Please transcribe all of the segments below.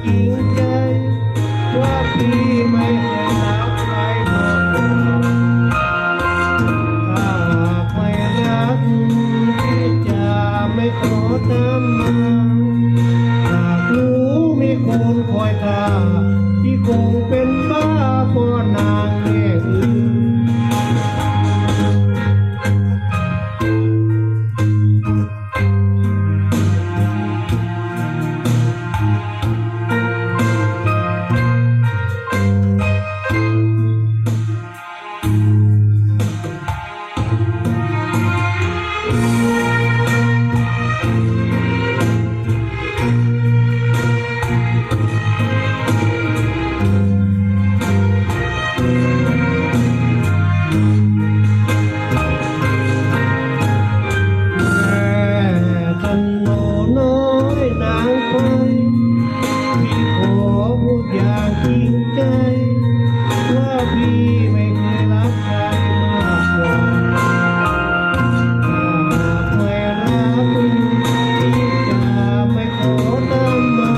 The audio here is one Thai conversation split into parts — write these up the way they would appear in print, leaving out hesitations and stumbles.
จริงใจว่าพี่ไม่เคยรักใครมาก่อนถ้าหากไม่รักพี่จะไม่ขอตามมาหากรู้มีคนคอยท่าพี่คงเป็นบ้าเพราะนางแม่อื่นอย่างจริงใจว่าพี่ไม่เคยรักใครมากกว่าหากไม่รักพี่จะไม่ขอตามมา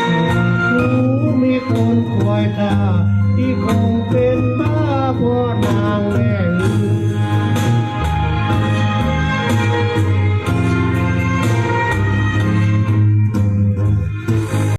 หากรู้มีคนคอยท่าที่คงเป็น